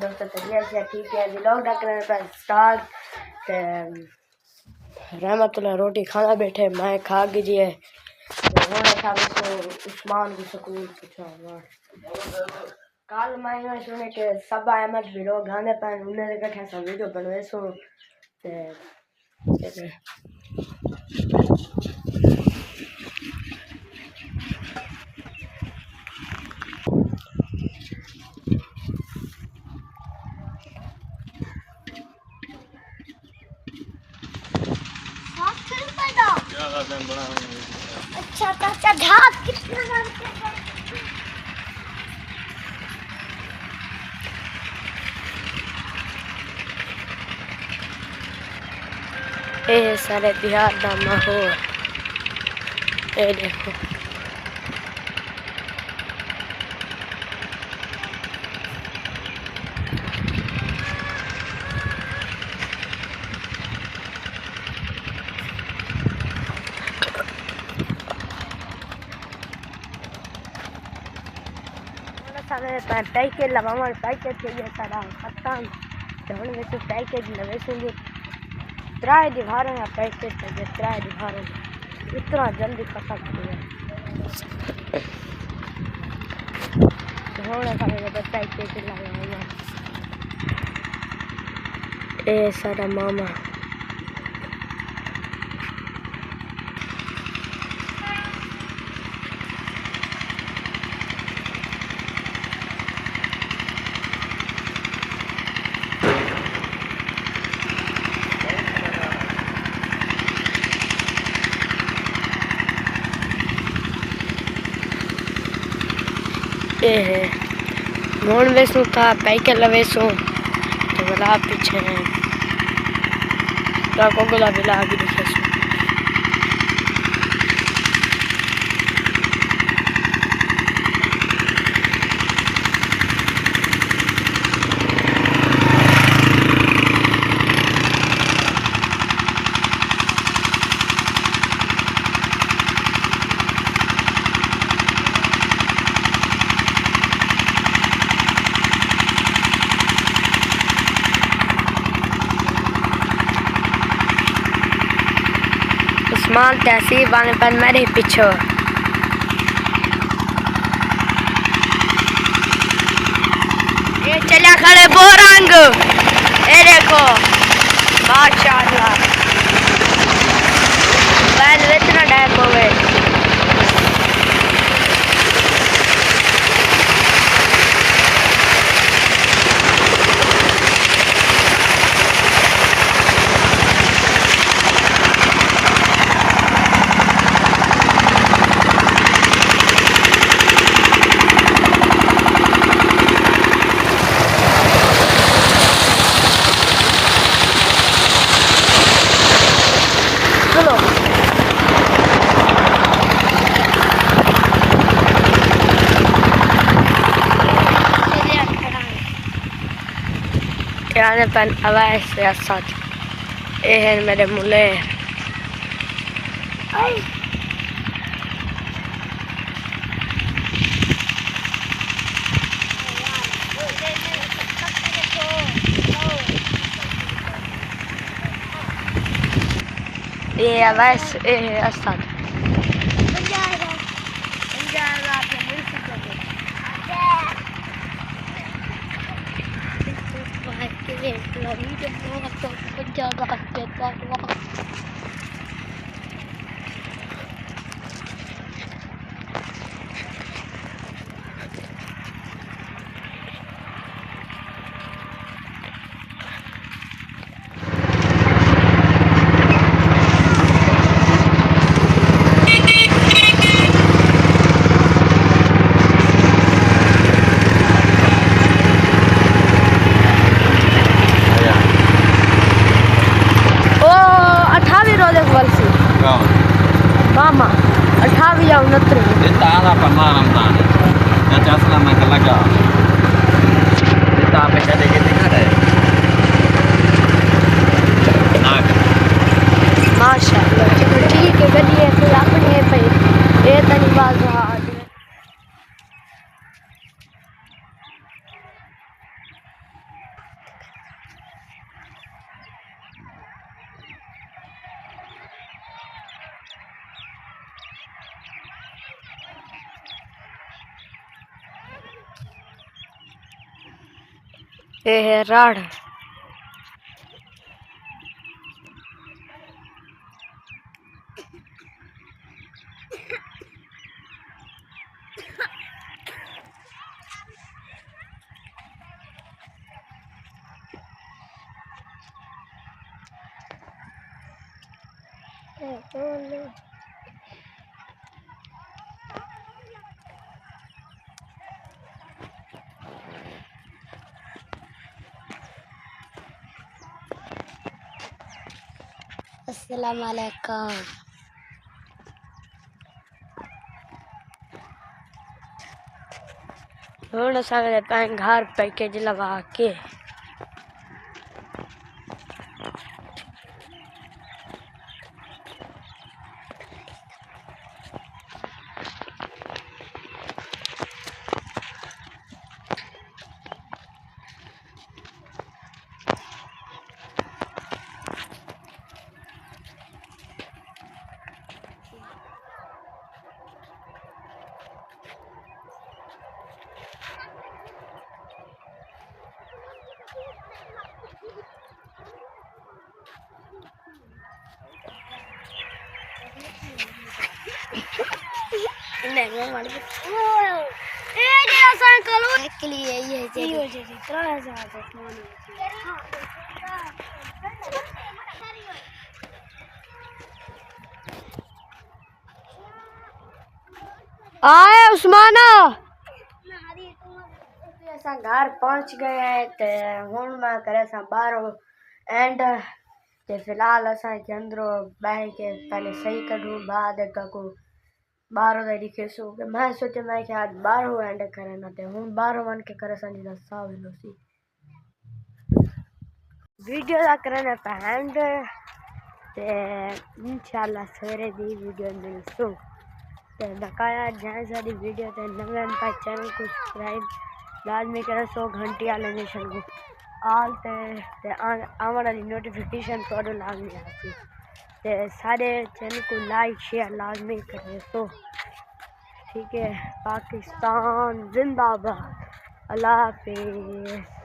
दोस्तों तबीयत से ठीक है व्लॉग करने पर स्टार्ट रहमतुल्लाह रोटी खाना बैठे मैं खा कीजिए उस्मान की स्कूल कल मैं सुने के सब अहमद व्लॉग गाने पर उन्होंने कहा सब वीडियो बनवे सो अच्छा चाचा घास कितना ए सारे बिहार का माहौल ए देखो पैकेज लगा पैकेज चाहिए सारा खत्म तो हम वैसे पैकेज लगे सुनिए त्राए दीवारों का पैकेज चाहिए त्राए दीवारों इतना जल्दी खत्म किया होने का पैकेज लगा ए सारा मामा ये है मोन वैसू था पैके लवेसू तो गुलाब पीछे है को गुलाब भी दिखे उस्मान तहसीब आने पर मेरे पीछे ये चला खड़े बोरंग ये देखो माशाअल्लाह बैल इतना डैक हो गए आने पर आवाज़ से साथ ये है मेरे मुले ये आवाज़ ये है साथ Mama, 18 या 69 Kita ala pamaram tani. Caca selama kelaga. Kita apa jadi kita ada. Nak. माशाल्लाह ठीक है गड्डी फिर अपने पे ये तनी बाज़ ये है राढ़। अस्सलाम वालेकुम। हुण असांखे पंहिंजे घर पैकेज लगा के आए उस्माना असां घर पहुंच गए हैं। ते हुण मां करे असां ॿाहिरों एंड ते फिलहाल असांखे अंदरों ॿाहिरि के पहले सही कढूं बाद को ॿाहिरों ताईं ॾिखेसू कि मैं सोचे मैं कि आज ॿाहिरों एंड करे न ते हुण ॿाहिरों वञ के करे असांजी रस्ता वेंदोसीं वीडियो दा करने पे एंड ते इंशाल्लाह सवेरे दी वीडियो मिलसूं। ते बकाया जहाँ सारी वीडियो ते नवे का चैनल को सब्सक्राइब लाजमी करें 100 घंटी वाले निशान को आल ते आने वाली नोटिफिकेशन तो लाजमी आती ते सारे चैनल को लाइक शेयर लाजमी करें। तो ठीक है, पाकिस्तान जिंदाबाद। अल्लाह हाफिज़।